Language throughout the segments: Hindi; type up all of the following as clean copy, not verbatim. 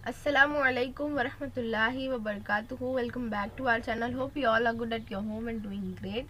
Assalamualaikum warahmatullahi wabarakatuh। Welcome back to our channel. Hope you all are good at your home and doing great.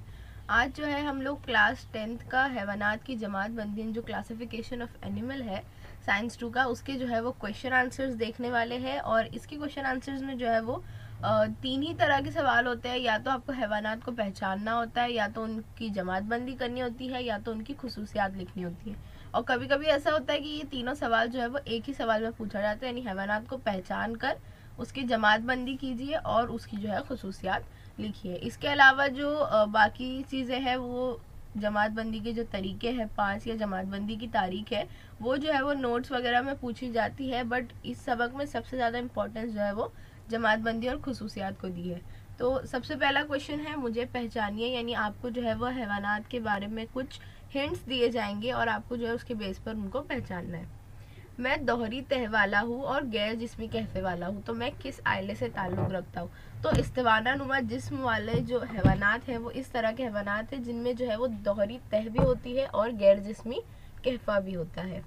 आज जो है हम लोग क्लास 10th का हैवानात की जमात बंदी जो क्लासिफिकेशन ऑफ एनिमल है साइंस 2 का, उसके जो है वो क्वेश्चन आंसर्स देखने वाले हैं। और इसके क्वेश्चन आंसर्स में जो है वो तीन ही तरह के सवाल होते हैं। या तो आपको हैवानात को पहचानना होता है, या तो उनकी जमात बंदी करनी होती है, या तो उनकी खुसूसियात लिखनी होती है। और कभी कभी ऐसा होता है कि ये तीनों सवाल जो है वो एक ही सवाल में पूछा जाता है, यानी हैवानात को पहचान कर उसकी जमात बंदी कीजिए और उसकी जो है खुसूसियात लिखिए। इसके अलावा जो बाकी चीज़ें हैं वो जमात बंदी के जो तरीके हैं 5 या जमात बंदी की तारीख है वो जो है वो नोट्स वगैरह में पूछी जाती है। बट इस सबक में सबसे ज़्यादा इम्पोर्टेंस जो है वो जमात बंदी और खुसूसियात को दी है। तो सबसे पहला क्वेश्चन है मुझे पहचानिए, यानी आपको जो है वो हैवानात के बारे में कुछ हिंट्स दिए जाएंगे और आपको जो है उसके बेस पर उनको पहचानना है। मैं दोहरी तह वाला हूँ और गैर जिस्मी कहफे वाला हूँ, तो मैं किस आइले से ताल्लुक़ रखता हूँ? तो इस्तिवाना नुमा जिस्म वाले जो हैवानात हैं वो इस तरह के हैवानात हैं जिनमें जो है वो दोहरी तह भी होती है और गैर जिस्मी कहफा भी होता है।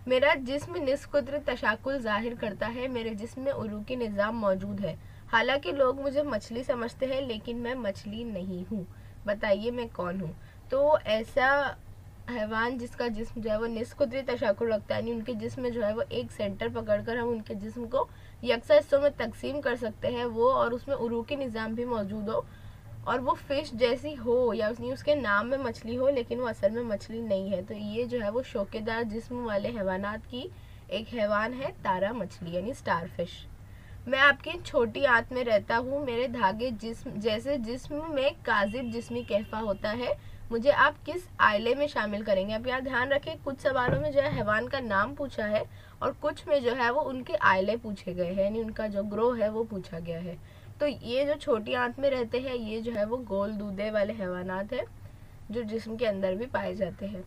मेरा जिस्म निस्कुद्र तशाकुल जाहिर करता है, मेरे जिस्म में उरूकी निज़ाम मौजूद है। हालांकि लोग मुझे मछली समझते हैं लेकिन मैं मछली नहीं हूँ, बताइए मैं कौन हूँ? तो ऐसा हैवान जिसका जिस्म जो है वो निस्कुद्री तशाकुल रखता है, यानी उनके जिस्म में जो है वो एक सेंटर पकड़कर हम उनके जिस्म को यकसा हिस्सों में तकसीम कर सकते हैं वो, और उसमें उरूकी निज़ाम भी मौजूद हो और वो फिश जैसी हो, या उसके नाम में मछली हो लेकिन वो असल में मछली नहीं है। तो ये जो है वो शौकेदार जिस्म वाले हैवानात की एक हैवान है तारा मछली, यानी स्टार फिश। मैं आपकी छोटी आंत में रहता हूँ, मेरे धागे जिस्म जैसे जिस्म में काजिब जिस्मी कहफा होता है, मुझे आप किस आइले में शामिल करेंगे? आप यहाँ ध्यान रखें, कुछ सवालों में जो है हैवान का नाम पूछा है और कुछ में जो है वो उनके आइले पूछे गए हैं, यानी उनका जो ग्रोह है वो पूछा गया है। तो ये जो छोटी आंत में रहते हैं ये जो है वो गोल दूधे वाले हैवानात हैं जो जिस्म के अंदर भी पाए जाते हैं।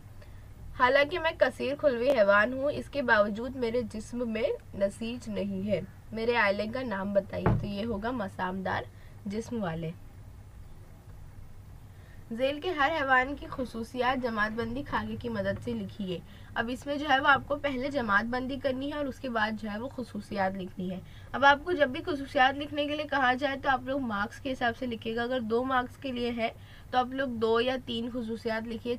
हालांकि मैं कसीर खुलवी हैवान हूँ, इसके बावजूद मेरे जिस्म में नसीज नहीं है, मेरे आइले का नाम बताइए। तो ये होगा मसामदार जिस्म वाले। जेल के हर हैवान की खुसूसियात जमात बंदी खाके की मदद से लिखिए। अब इसमें जो है वो आपको पहले जमात बंदी करनी है और उसके बाद जो है वो खुसूसियात लिखनी है। अब आपको जब भी खुसूसियात लिखने के लिए कहा जाए तो आप लोग मार्क्स के हिसाब से लिखिएगा। अगर 2 मार्क्स के लिए है तो आप लोग 2 या 3 खुसूसियात लिखिए।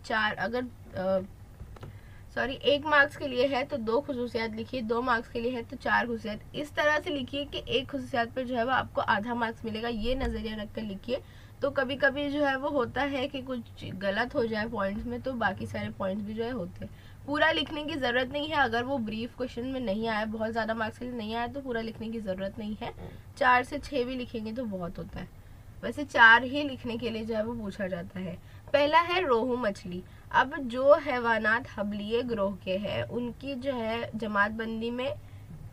1 मार्क्स के लिए है तो 2 खुसूसियात लिखिए, 2 मार्क्स के लिए है तो 4 खुसूसियात। इस तरह से लिखिए कि एक खुसूसियात पर जो है वो आपको आधा मार्क्स मिलेगा, ये नज़रिया रखकर लिखिए। तो कभी कभी जो है वो होता है कि कुछ गलत हो जाए पॉइंट्स में, तो बाकी सारे पॉइंट्स भी जो है होते हैं। पूरा लिखने की ज़रूरत नहीं है, अगर वो ब्रीफ क्वेश्चन में नहीं आया, बहुत ज़्यादा मार्क्स के लिए नहीं आया तो पूरा लिखने की ज़रूरत नहीं है। 4 से 6 भी लिखेंगे तो बहुत होता है। वैसे 4 ही लिखने के लिए जो है वो पूछा जाता है। पहला है रोहू मछली। अब जो हैवानात हबलिये ग्रोह के हैं उनकी जो है जमात बंदी में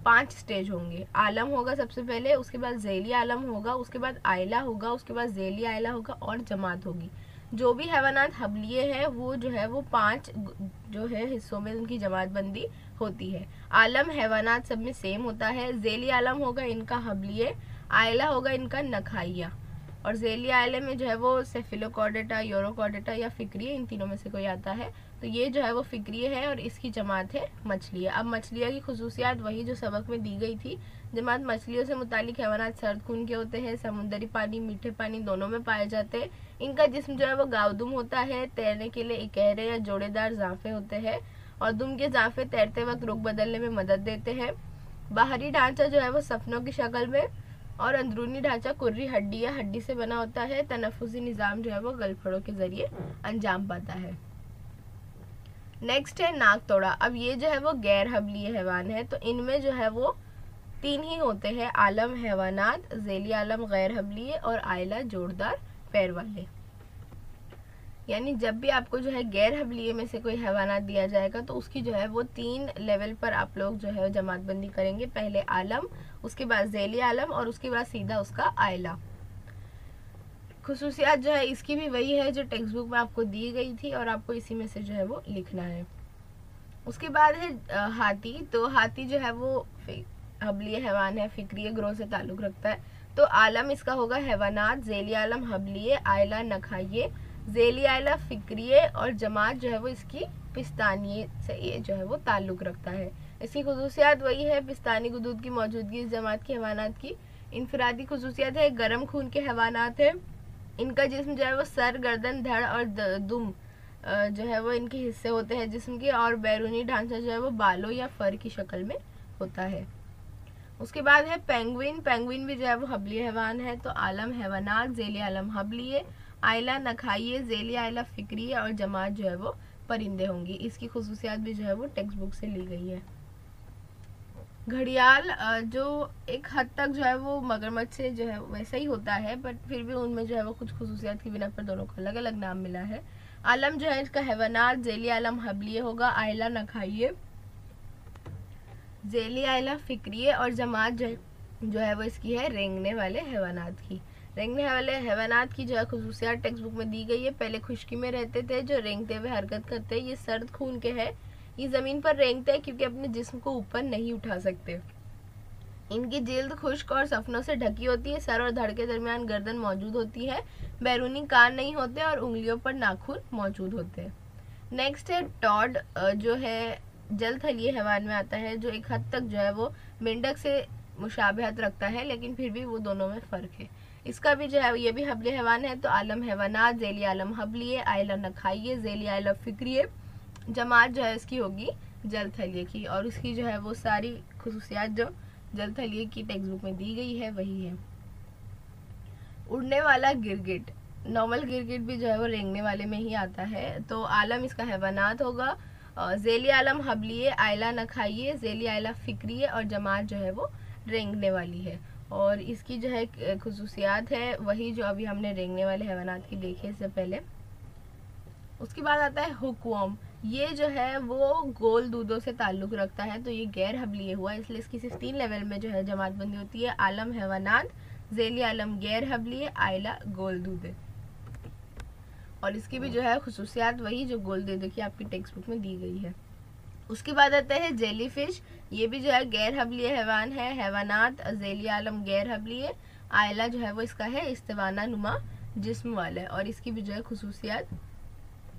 5 स्टेज होंगे। आलम होगा सबसे पहले, उसके बाद झेली आलम होगा, उसके बाद आयला होगा, उसके बाद झेली आयला होगा और जमात होगी। जो भी हैवानात हबलिये है वो जो है वो 5 जो है हिस्सों में उनकी जमात बंदी होती है। आलम हैवानात सब में सेम होता है। झेली आलम होगा इनका हबलिये, आयला होगा इनका नखाइया, और झेली आयले में जो है वो सेफिलोकॉर्डेटा, यूरोकॉर्डेटा या फिक्रिया, इन तीनों में से कोई आता है। तो ये जो है वो फिक्रिया है और इसकी जमात है मछलियाँ। अब मछलियाँ की खुसूसियात वही जो सबक में दी गई थी। जमात मछलियों से मुतालिक हैवानात सर्द खून के होते हैं, समुद्री पानी मीठे पानी दोनों में पाए जाते हैं। इनका जिस्म जो है वो गावदुम होता है, तैरने के लिए इकहरे या जोड़ेदार जाफे होते हैं और दुम के जाफे तैरते वक्त रुख बदलने में मदद देते हैं। बाहरी ढांचा जो है वो सपनों की शक्ल में और अंदरूनी ढांचा कुर्री हड्डी या हड्डी से बना होता है। तनफुसी निज़ाम जो है वो गलफड़ों के जरिए अंजाम पाता है। नेक्स्ट है नाक तोड़ा। अब ये जो है वो गैर हबलीय हैवान है, तो इनमें जो है वो 3 ही होते हैं, आलम हैवानात, झेली आलम गैर हबलीय और आयला जोरदार पैर वाले। यानी जब भी आपको जो है गैर हबलीय में से कोई हैवानात दिया जाएगा तो उसकी जो है वो 3 लेवल पर आप लोग जो है जमात बंदी करेंगे। पहले आलम, उसके बाद झेली आलम और उसके बाद सीधा उसका आयला। खुसूसियात जो है इसकी भी वही है जो टेक्स्ट बुक में आपको दी गई थी और आपको इसी में से जो है वो लिखना है। उसके बाद है हाथी। तो हाथी जो है वो हबलीय हैवान है, फिक्रिय ग्रोह से ताल्लुक़ रखता है। तो आलम इसका होगा हैवानात, झेली आलम हबलीय, आयला नखाइये, झेली आयला फिक्रिय और जमात जो है वो इसकी पिस्तानिये से ये जो है वो ताल्लुक़ रखता है। इसकी खुसूसियात वही है पिस्तानी गुदूद की मौजूदगी इस जमात की हैवानात की। इनफरादी खुसूसियत है गर्म खून के हैवानात है। इनका जिस्म जो है वो सर, गर्दन, धड़ और दुम जो है वो इनके हिस्से होते हैं जिस्म के, और बैरूनी ढांचा जो है वो बालों या फर की शक्ल में होता है। उसके बाद है पेंगुइन। पेंगुइन भी जो है वो हबली हैवान है। तो आलम हैवानात, ज़ेली आलम हबलिये, आयला नखाइये, ज़ेली आयला फिक्रिये और जमात जो है वो परिंदे होंगी। इसकी खुसूसियात भी जो है वो टेक्स्ट बुक से ली गई है। घड़ियाल जो एक हद तक जो है वो मगरमच्छ से जो है वैसा ही होता है, बट फिर भी उनमें जो है वो कुछ खुसूसियात की बिना पर दोनों को अलग अलग नाम मिला है। आलम जो है इसका हैवानात, ज़ेली आलम हबलिये होगा, आयला नखाइये, ज़ेली आयला फिक्रिये और जमात जो है वो इसकी है रेंगने वाले हैवानात की। रेंगने वाले हैवानात की जो है खुसूसियात टेक्स्ट बुक में दी गई है। पहले खुश्की में रहते थे, जो रेंगते हुए हरकत करते हैं। ये सर्द खून के हैं, ये ज़मीन पर रेंगते हैं क्योंकि अपने जिस्म को ऊपर नहीं उठा सकते। इनकी जिल्द खुश्क और सफनों से ढकी होती है। सर और धड़ के दरमियान गर्दन मौजूद होती है। बैरूनी कान नहीं होते और उंगलियों पर नाखून मौजूद होते हैं। नेक्स्ट है टॉड, जो है जल थलीय हैवान में आता है, जो एक हद तक जो है वो मेंढक से मुशाबहत रखता है, लेकिन फिर भी वो दोनों में फ़र्क है। इसका भी जो है ये भी हबली हैवान है। तो आलम हैवानात, ज़ेली आलम हबलिये, आयला नखाइये, ज़ेली आयला फिक्रिये, जमात जो है इसकी होगी जल थलीय की। और उसकी जो है वो सारी खुसूसियात जो जल थलीय की टेक्स्ट बुक में दी गई है वही है। उड़ने वाला गिरगिट, नॉर्मल गिरगिट भी जो है वो रेंगने वाले में ही आता है। तो आलम इसका हैवानात होगा, ज़ेली आलम हबलिये, आयला नखाइये, ज़ेली आयला फिक्रिये और जमात जो है वो रेंगने वाली है। और इसकी जो है खुसूसियात है वही जो अभी हमने रेंगने वाले हैवानात की देखे इससे पहले। उसके बाद आता है हुकवर्म। ये जो है वो गोल दूधों से ताल्लुक़ रखता है, तो ये गैर हबलिये हुआ, इसलिए इसकी सिर्फ 3 लेवल में जो है जमात बंदी होती है। आलम हैवानात, ज़ेली आलम गैर हबलिये, आयला गोल दूधे। और इसकी भी जो है खुसूसियात वही जो गोल दूधे की आपकी टेक्स्ट बुक में दी गई है। उसके बाद आता है जेली फिश। ये भी जो है गैर हबलिये हैवान है। हैवानात, ज़ेली आलम गैर हबलिये, आयला जो है वो इसका है इस्तिवाना नुमा जिस्म वाला है। और इसकी भी जो है खुसूसियात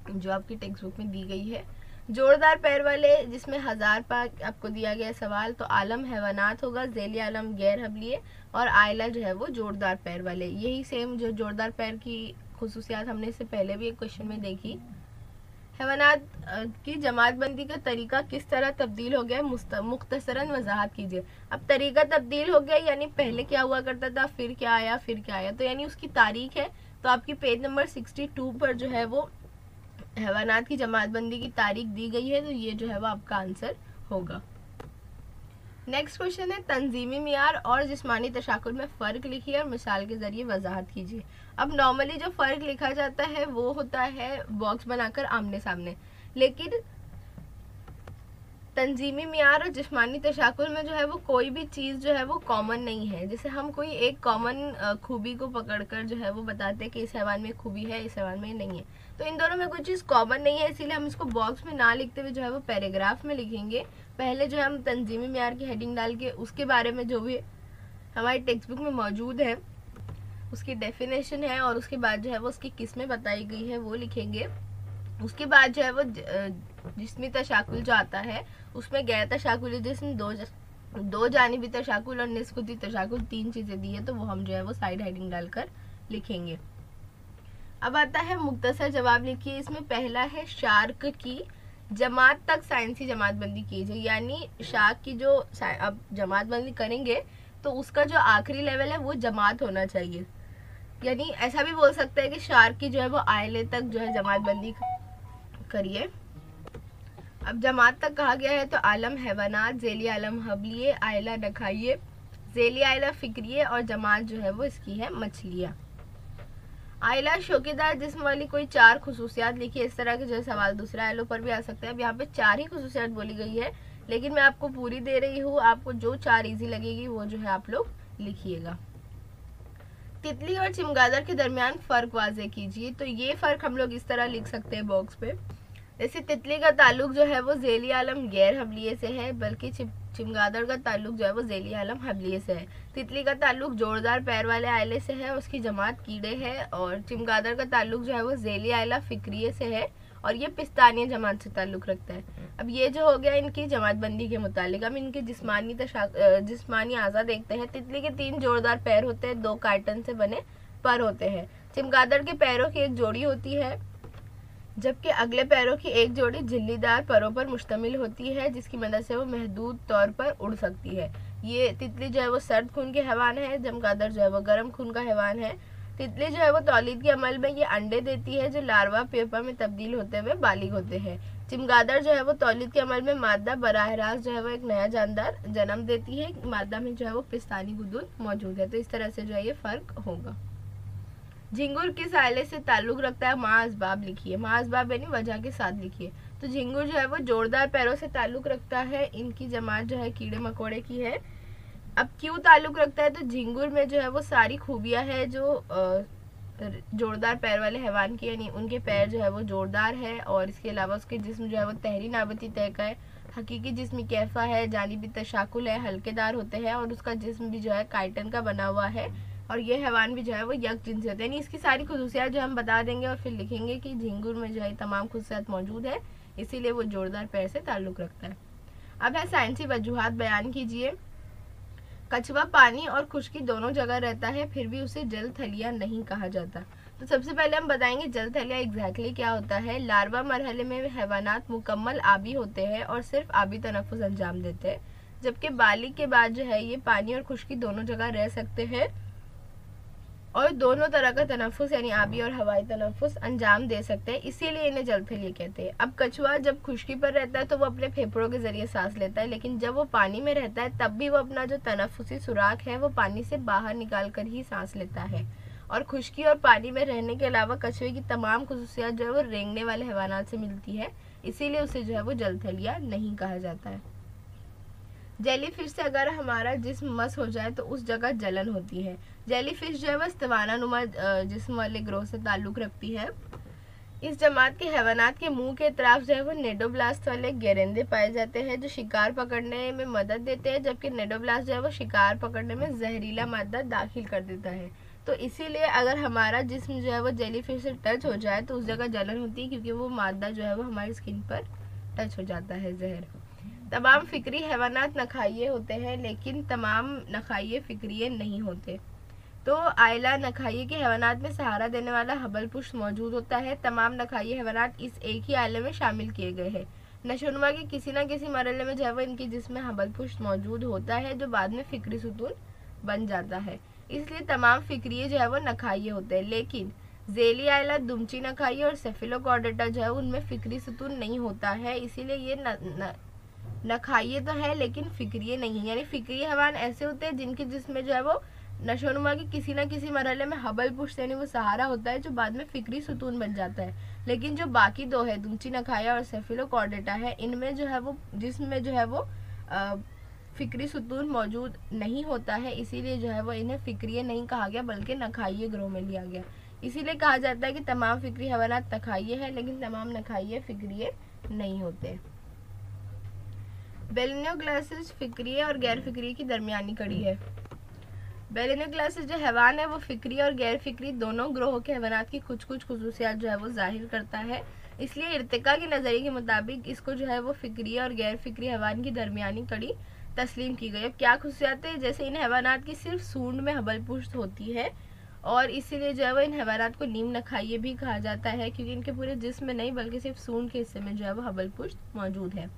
जो आपकी टेक्स्ट बुक में दी गई है। जोरदार पैर वाले, जिसमें 1000 पाक आपको दिया गया सवाल, तो आलम हैवानात होगा, ज़ेली आलम गैर हबलिये और आयला जो है वो जोरदार पैर वाले। यही सेम जो जोरदार पैर की खुसूसियात हमने इससे पहले भी एक क्वेश्चन में देखी। हैवानात की जमात बंदी का तरीका किस तरह तब्दील हो गया, मुख्तसरन वजाहत कीजिए। अब तरीका तब्दील हो गया यानी पहले क्या हुआ करता था, फिर क्या आया, फिर क्या आया, तो यानी उसकी तारीख है। तो आपकी पेज नंबर 62 पर जो है वो हैवानात की जमात बंदी की तारीख दी गई है, तो ये जो है वो आपका आंसर होगा। नेक्स्ट क्वेश्चन है तंजीमी मियार और जिस्मानी तशाकुल में फ़र्क लिखिए और मिसाल के ज़रिए वजाहत कीजिए। अब नॉर्मली जो फ़र्क लिखा जाता है वो होता है बॉक्स बनाकर आमने सामने, लेकिन तंजीमी मियार और जिस्मानी तशाकुल में जो है वो कोई भी चीज़ जो है वो कॉमन नहीं है। जैसे हम कोई एक कॉमन खूबी को पकड़कर जो है वो बताते हैं कि इस हैवान में खूबी है, इस हैवान में नहीं है, तो इन दोनों में कोई चीज़ कॉमन नहीं है, इसीलिए हम इसको बॉक्स में ना लिखते हुए जो है वो पैराग्राफ में लिखेंगे। पहले जो है हम तंजीमी मियार की हेडिंग डाल के उसके बारे में जो भी हमारी टेक्स्ट बुक में मौजूद है उसकी डेफिनेशन है और उसके बाद जो है वो उसकी किस्में बताई गई है वो लिखेंगे। उसके बाद जो है वो जिस्मी तशाकुल जो आता है उसमें गैर तशाकुली जिस्म, दो जानिबी तशाकुल और निस्कुती तशाकुल 3 चीज़ें दी है, तो वो हम जो है वो साइड हेडिंग डालकर लिखेंगे। अब आता है मुख्तसर जवाब लिखिए। इसमें पहला है शार्क की जमात तक साइंसी जमात बंदी कीजिए, यानी शार्क की जो अब जमात बंदी करेंगे तो उसका जो आखिरी लेवल है वो जमात होना चाहिए। यानी ऐसा भी बोल सकते हैं कि शार्क की जो है वो आयले तक जो है जमात बंदी करिए। अब जमात तक कहा गया है तो आलम हैवानात, ज़ेली आलम हबलिये, आयला नखाइये, ज़ेली आयला फिक्रिये और जमात जो है वो इसकी है मछलियाँ। आयला शौकीदार जिस्म वाली कोई 4 खुसूसियात लिखिए। इस तरह के जो सवाल दूसरे आयलों पर भी आ सकते हैं। अब यहाँ पे 4 ही खुसूसियात बोली गई है, लेकिन मैं आपको पूरी दे रही हूँ, आपको जो 4 इजी लगेगी वो जो है आप लोग लिखिएगा। तितली और चमगादड़ के दरमियान फ़र्क वाज़े कीजिए। तो ये फ़र्क हम लोग इस तरह लिख सकते हैं बॉक्स पे। जैसे तितली का ताल्लुक जो है वो ज़ेली आलम गैर हबलिये से है, बल्कि चमगादड़ का ताल्लुक जो है वो ज़ेली आलम हबलिये से है। तितली का ताल्लुक जोरदार पैर वाले आयले से है, उसकी जमात कीड़े है, और चमगादड़ का ताल्लुक जो है वो ज़ेली आयला फिक्रिये से है और ये पिस्तानिया जमात से ताल्लुक़ रखता है। अब ये जो हो गया इनकी जमातबंदी के मुतालिक। अब इनके जिस्मानी आज़ा देखते हैं। तितली के 3 जोरदार पैर होते हैं, 2 कार्टन से बने पर होते हैं। चमगादड़ के पैरों की एक जोड़ी होती है, जबकि अगले पैरों की एक जोड़ी झिल्लीदार परों पर मुश्तमिल होती है, जिसकी मदद से वो महदूद तौर पर उड़ सकती है। ये तितली जो है वो सर्द खून के हैवान है, चमगादड़ जो है वो गर्म खून का हैवान है। तितली जो है वो तौलीद के अमल में ये अंडे देती है, जो लार्वा पेपा में तब्दील होते हुए बालिग होते हैं। चमगादड़ जो है वो तौलीद के अमल में मादा बराह रास्त जो है वो एक नया जानदार जन्म देती है। मादा में जो है वो पिस्तानी गुदून मौजूद है। तो इस तरह से जो है ये फ़र्क होगा। झिंगुर किस आइले से ताल्लुक़ रखता है? माँ असबाब लिखिए। माँ असबाब यानी वजह के साथ लिखिए। तो झिंगुर जो है वो जोरदार पैरों से ताल्लुक़ रखता है। इनकी जमात जो है कीड़े मकोड़े की है। अब क्यों ताल्लुक़ रखता है? तो झिंगुर में जो है वो सारी खूबियाँ है जो जोरदार पैर वाले हैवान की, यानी उनके पैर जो है वो जोरदार है, और इसके अलावा उसके जिस्म जो है वो तहरी नाबती तय का है, हकीकी जिस्म कैफा है, जानिबी तशाकुल है, हल्केदार होते हैं, और उसका जिस्म भी जो है काइटन का बना हुआ है, और ये हैवान भी जो है वो यक जिनसी होते हैं। यानी इसकी सारी खुसूसियात जो हम बता देंगे और फिर लिखेंगे कि झिंगुर में जो है तमाम खुसूसियात मौजूद है, इसीलिए वो जोरदार पैर से ताल्लुक़ रखता है। अब है साइंसी वजूहात बयान कीजिए। कछुआ पानी और खुश्की दोनों जगह रहता है, फिर भी उसे जल थलिया नहीं कहा जाता। तो सबसे पहले हम बताएंगे जल थलिया एग्जैक्टली क्या होता है। लार्वा मरहले में हैवानात मुकम्मल आबी होते हैं और सिर्फ आबी तनफ़ुस अंजाम देते हैं, जबकि बालिग के बाद जो है ये पानी और खुश्की दोनों जगह रह सकते हैं और दोनों तरह का तनफ़ुस यानी आबी और हवाई तनफ़ुस अंजाम दे सकते हैं, इसीलिए इन्हें जलथलिए कहते हैं। अब कछुआ जब खुश्की पर रहता है तो वो अपने फेफड़ों के जरिए सांस लेता है, लेकिन जब वो पानी में रहता है तब भी वो अपना जो तनफ़ुसी सुराख है वो पानी से बाहर निकाल कर ही सांस लेता है। और खुश्की और पानी में रहने के अलावा कछुए की तमाम खुसूसियात जो है वो रेंगने वाले हैवानात से मिलती है, इसीलिए उसे जो है वो जलथलिया नहीं कहा जाता है। जेलीफिश से अगर हमारा जिस्म मस हो जाए तो उस जगह जलन होती है। जेलीफिश जो है वह स्तवाना नुमा जिस्म वाले ग्रोह से ताल्लुक़ रखती है। इस जमात के हैवानात के मुंह के तरफ जो है वो नेडोब्लास्ट वाले गेरेंदे पाए जाते हैं, जो शिकार पकड़ने में मदद देते हैं, जबकि नेडोब्लास्ट जो है वो शिकार पकड़ने में जहरीला मादा दाखिल कर देता है। तो इसीलिए अगर हमारा जिस्म जो है वो जेलीफिश से टच हो जाए तो उस जगह जलन होती है, क्योंकि वो मादा जो है वो हमारी स्किन पर टच हो जाता है जहर। तमाम फिक्री हैवानात नखाइये होते हैं, लेकिन तमाम नखाइये फिक्रिये नहीं होते। तो आयला नखाइये के हैवानात में सहारा देने वाला हबल पुष्ट मौजूद होता है। तमाम नखाइये हैवानात इस एक ही आयले में शामिल किए गए हैं। नशोनुमा के किसी न किसी मरहले में जो है वो इनकी जिस्म हबल पुष्ट मौजूद होता है, जो बाद में फिक्री सुतून बन जाता है, इसलिए तमाम फिक्रिये जो है वो नखाइये होते हैं। लेकिन जेली आयला, दुमची नखाइये और सेफिलोकॉर्डेटा जो है उनमें फिक्री सुतून नहीं होता है, इसीलिए ये नखाइये तो है लेकिन फिक्रिये नहीं। यानी फिक्री हैवान ऐसे होते हैं जिनके जिस्म जो है वो नशोनुमा के किसी न किसी मरहले में हबल पुष्ट यानी वो सहारा होता है, जो बाद में फिक्री सुतून बन जाता है। लेकिन जो बाकी दो है, दुमची नखाया और सेफिलोकॉर्डेटा है, इनमें जो है वो जिस्म में जो है वो फिक्री सुतून मौजूद नहीं होता है, इसीलिए जो है वो इन्हें फिक्रिये नहीं कहा गया बल्कि नखाइये ग्रोह में लिया गया। इसीलिए कहा जाता है कि तमाम फिक्री हैवानात नखाइये हैं, लेकिन तमाम नखाइये फिक्रिये नहीं होते। बेलिनोग्लासिस फिक्रिये और गैर फिक्रिये की दरमियानी कड़ी है। बेलिनोग्लासिस जो हैवान है वो फिक्री और गैर फिक्री दोनों ग्रोह के हैवानात की कुछ कुछ खुसूसियात जो है वो जाहिर करता है, इसलिए इर्तिका के नज़रिए के मुताबिक इसको जो है वो फिक्री और गैर फिक्री हैवान की दरमियानी कड़ी तस्लीम की गई। अब क्या खुसूसियात है? जैसे इन हैवानात की सिर्फ सूंड में हबल पुष्ट होती है, और इसीलिए जो है वो इन हैवानात को नीम नखाइये भी कहा जाता है, क्योंकि इनके पूरे जिस्म में नहीं बल्कि सिर्फ सूंड के हिस्से में जो है वो हबल पुष्ट मौजूद है।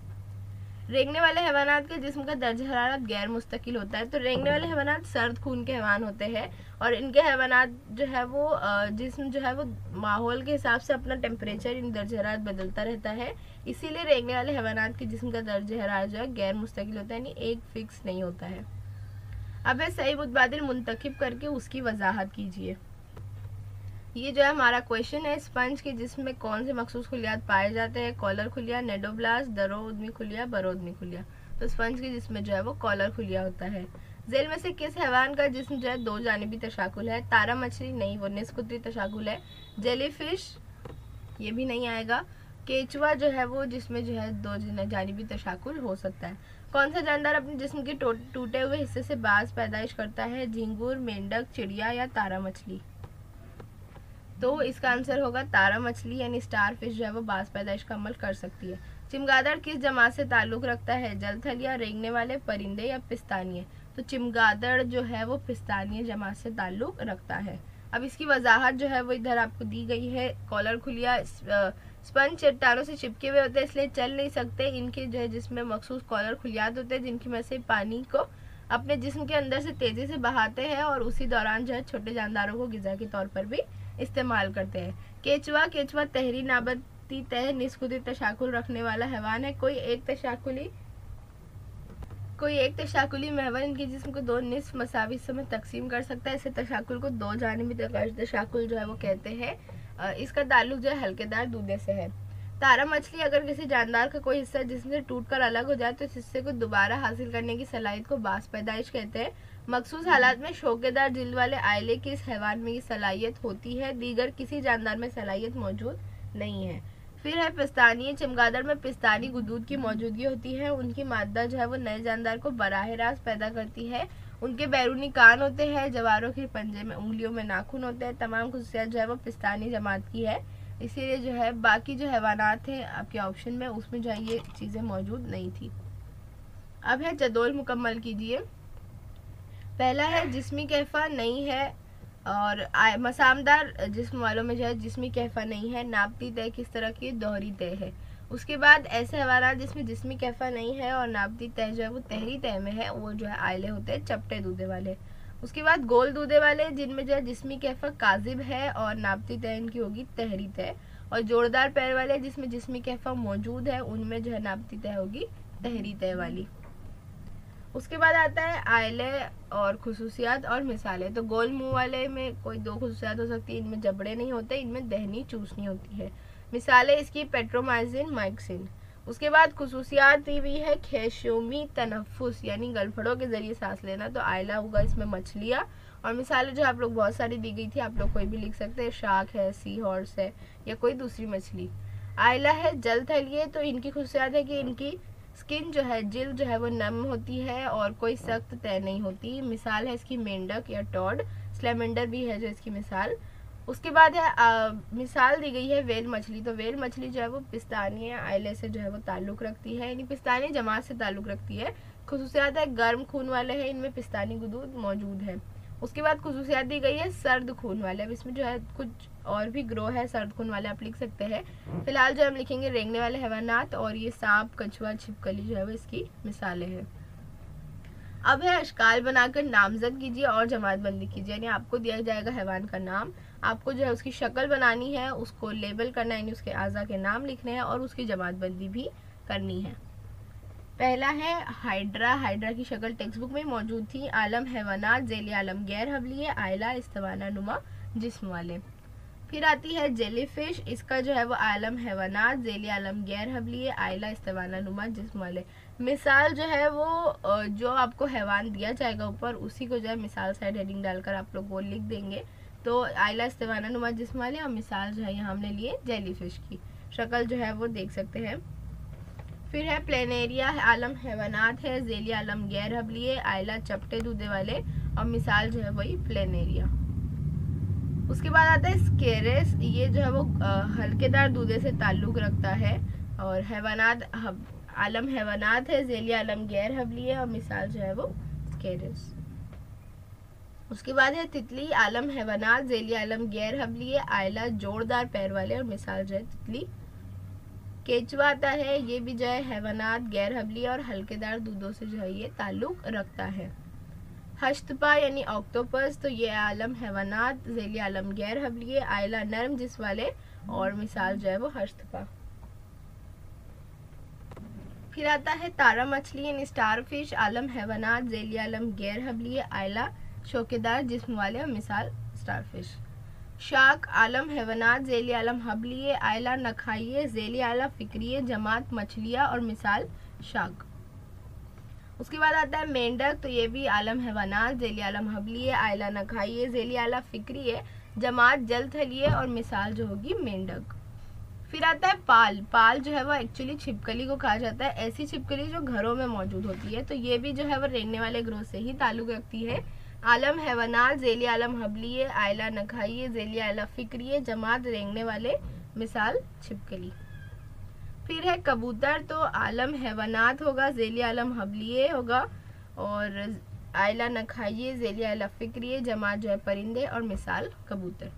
रेंगने वाले हैवानात के जिस्म का दर्ज हरारत गैर मुस्तकिल होता है। तो रेंगने वाले हैवानात सर्द खून के हैवान होते हैं, और इनके हैवानात जो है वो जिस्म जो है वो माहौल के हिसाब से अपना टेम्परेचर इन दर्ज हरारत बदलता रहता है, इसीलिए रेंगने वाले हैवानात के जिस्म का दर्ज हरारत जो है गैर मुस्तकिल होता है, यानी एक फिक्स नहीं होता है। अब सही मुतबादिल मुंतखब करके उसकी वजाहत कीजिए। ये जो है हमारा क्वेश्चन है, स्पंज के जिस्म में कौन से मखसूस खुलियात पाए जाते हैं? कॉलर खुलिया, नेडोब्लास्ट, दरो उद्मी खुलिया, बरो उद्मी खुलिया। तो स्पंज के जिस्म में जो है वो कॉलर खुलिया होता है। जेल में से किस हैवान का जिस्म जो है दो जानिबी तशाकुल है? तारा मछली नहीं, वो निस्कुतरी तशाकुल है। जेलीफिश ये भी नहीं आएगा। केचुआ जो है वो जिसमें जो है दो जानिबी तशाकुल हो सकता है। कौन सा जानदार अपने जिस्म के टूटे हुए हिस्से से बाज पैदाइश करता है? झिंगुर, मेंढक, चिड़िया या तारा मछली। तो इसका आंसर होगा तारा मछली यानी स्टार फिश जो है वो बास पैदाइश का अमल कर सकती है। चमगादड़ किस जमात से ताल्लुक़ रखता है? जलथलिया, रेंगने वाले परिंदे या पिस्तानिये? तो चमगादड़ जो है वो पिस्तानिये जमात से ताल्लुक़ रखता है। अब इसकी वजाहत जो है वो इधर आपको दी गई है। कॉलर खुलिया स्पंज चट्टानों से चिपके हुए होते हैं, इसलिए चल नहीं सकते। इनके जो है जिसमें मखसूस कॉलर खुलियात होते हैं, जिनकी वजह से पानी को अपने जिस्म के अंदर से तेजी से बहाते हैं और उसी दौरान जो है छोटे जानदारों को ग़िज़ा के तौर पर भी इस्तेमाल करते हैं। केचुआ तहरी नाबती तह निस्कुदी तशाकुल रखने वाला हैवान है। कोई एक तशाकुली महवर इनके जिस्म को 2 निस्फ मसावी हिस्सों में तकसीम कर सकता है। इसे तशाकुल को 2 जानिबी तशाकुल जो है वो कहते हैं। इसका ताल्लुक जो है हल्केदार दूधे से है। तारा मछली अगर किसी जानदार का कोई हिस्सा जिसम से टूटकर अलग हो जाए तो इस हिस्से को दोबारा हासिल करने की सलाहियत को बास पैदाइश कहते हैं। मखसूस हालात में शौकेदार जिल्द वाले आयले की इस हैवान में ये सलाहियत होती है, दीगर किसी जानदार में सलाहियत मौजूद नहीं है। फिर है पिस्तानिये। चमगादड़ में पिस्तानी गुदूद की मौजूदगी होती है। उनकी मादा जो है वो नए जानदार को बराह रास्त पैदा करती है। उनके बैरूनी कान होते हैं, जवारों के पंजे में उंगलियों में नाखून होते हैं। तमाम खुसूसियात जो है वो पिस्तानी जमात की है, इसीलिए जो है बाकी जो हैवानात हैं आपके ऑप्शन में उसमें जो है ये चीज़ें मौजूद नहीं थी। अब है जदोल मुकम्मल कीजिए। पहला है जिस्मी कैफा नहीं है और मसामदार जिस्म वालों में जो है जिस्मी कैफा नहीं है। नापती तय किस तरह की? दोहरी तय है। उसके बाद ऐसे हैवानात जिसमें जिस्मी कैफा नहीं है और नापती तय जो है वो तहरी तय में है, वो जो है आयले होते हैं, चपटे दूधे वाले। उसके बाद गोल दूधे वाले जिनमें जो है जिस्मी कैफा काजिब है और नापती तय इनकी होगी तहरी तय। और जोरदार पैर वाले जिसमें जिस्मी कैफा मौजूद है, उनमें जो है नापती तय होगी तहरी तय वाली। उसके बाद आता है आयले और खुसूसियात और मिसालें। तो गोल मुंह वाले में कोई 2 खुसूसियात हो सकती है, इनमें जबड़े नहीं होते, इनमें दहनी चूसनी होती है। मिसालें इसकी पेट्रोमाइजिन, माइक्सिन। उसके बाद खुसूसियात दी हुई है खेशोमी तनफ्फुस यानी गलफड़ों के जरिए सांस लेना, तो आयला होगा इसमें मछलियाँ। और मिसालें जो आप लोग बहुत सारी दी गई थी, आप लोग कोई भी लिख सकते हैं, शार्क है, सी हॉर्स है या कोई दूसरी मछली। आयला है जलथलिये, तो इनकी खुसूसियात है कि इनकी स्किन जो है जिल्द जो है वो नम होती है और कोई सख्त तय नहीं होती। मिसाल है इसकी मेंढक या टॉड। स्लेमेंडर भी है जो इसकी मिसाल। उसके बाद है मिसाल दी गई है वेल मछली। तो वेल मछली जो है वो पिस्तानिये आयले से जो है वो ताल्लुक़ रखती है, यानी पिस्तानिये जमात से ताल्लुक़ रखती है। खुसूसियात है गर्म खून वाले हैं, इनमें पिस्तानी गुदूद मौजूद है। उसके बाद खुसूसियात दी गई है सर्द खून वाले। अब इसमें जो है कुछ और भी ग्रोह है सर्द खून वाले, आप लिख सकते हैं। फिलहाल जो हम लिखेंगे रेंगने वाले हैवानात, और ये सांप, कछुआ, छिपकली जो है वो इसकी मिसालें हैं। अब है अशकाल बनाकर नामजद कीजिए और जमात बंदी कीजिए, यानी आपको दिया जाएगा हैवान का नाम, आपको जो है उसकी शक्ल बनानी है, उसको लेबल करना है, यानी उसके आज़ा के नाम लिखने हैं और उसकी जमात बंदी भी करनी है। पहला है हाइड्रा। हाइड्रा की शक्ल टेक्स्ट बुक में मौजूद थी। आलम हैवानात, ज़ेली आलम गैर हबली, आयला इस्तवाना नुमा जिस्म वाले। फिर आती है जेलीफिश। इसका जो है वो आलम हैवानात, ज़ेली आलम गैर हबली, आयला इस्तवाना नुमा जिस्म वाले। मिसाल जो है वो जो आपको हैवान दिया जाएगा ऊपर, उसी को जो है मिसाल साइड हेडिंग डालकर आप लोग वो लिख देंगे। तो आयला इस्तवाना नुमा जिस्म वाले, और मिसाल जो है यहाँ हमने लिए जेलीफिश की। शक्ल जो है वो देख सकते हैं। फिर है प्लेनेरिया। आलम हैवानात है, ज़ेली आलम गैर हबली, आयला चपटे दूधे वाले, और मिसाल जो है वही प्लेनेरिया। उसके बाद आता है स्केरेस। ये जो है वो हल्केदार दूधे से ताल्लुक़ रखता है और हैवानात आलम हैवानात है, ज़ेली आलम गैर हबली है, और मिसाल जो है वो स्केरेस। उसके बाद है तितली। आलम हैवानात, ज़ेली आलम गैर हबली है, आयला जोरदार पैर वाले, और मिसाल जो है तितली। केचुआ आता है, ये भी जो है हैवानात गैर हबली और हल्केदार दूधों से जो है ये ताल्लुक़ रखता है। हश्तपा यानी ऑक्टोपस, तो ये आलम हैवानात, ज़ेली आलम गैर हबली, आयला नरम जिस्म वाले, और मिसाल जो है वो हश्तपा। फिर आता है तारा मछली यानी स्टार फिश। आलम हैवानात, ज़ेली आलम गैर हबली, आयला शौकेदार जिस्म वाले, और मिसाल स्टार फिश। शार्क। आलम हैवानात, ज़ेली आलम हबली, आयला नखाइये, ज़ेली आला फिक्रिये, जमात मछलियाँ, और मिसाल शार्क। उसके बाद आता है मेंढक। तो ये भी आलम हैवानात, ज़ेली आलम हबली, आयला नखाइये, ज़ेली आला फिक्रिये, जमात जलथलिये, और मिसाल जो होगी मेंढक। फिर आता है पाल। पाल जो है वो एक्चुअली छिपकली को कहा जाता है, ऐसी छिपकली जो घरों में मौजूद होती है। तो ये भी जो है वो रेंगने वाले ग्रोह से ही ताल्लुक़ रखती है। आलम हैवानात, ज़ेली आलम हबलिये, आयला नखाइये, ज़ेली आयला फिक्रिये, जमात रेंगने वाले, मिसाल छिपकली। फिर है कबूतर, तो आलम हैवानात होगा, ज़ेली आलम हबलिये होगा, और आयला नखाइये, ज़ेली आयला फिक्रिये, जमात जो है परिंदे, और मिसाल कबूतर।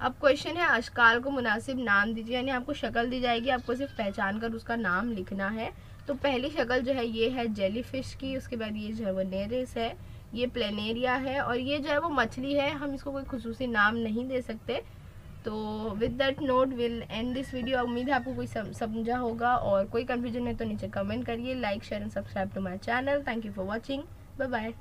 अब क्वेश्चन है अशकाल को मुनासिब नाम दीजिए, यानी आपको शक्ल दी जाएगी, आपको सिर्फ पहचान कर उसका नाम लिखना है। तो पहली शक्ल जो है ये है जेलीफिश की, उसके बाद ये जो है वो नेरिस है, ये प्लेनेरिया है, और ये जो है वो मछली है, हम इसको कोई खुसूसी नाम नहीं दे सकते। तो with that note will and this video. उम्मीद है आपको कोई समझा होगा, और कोई कन्फ्यूजन है तो नीचे कमेंट करिए। Like share and subscribe to my channel. Thank you for watching. Bye bye.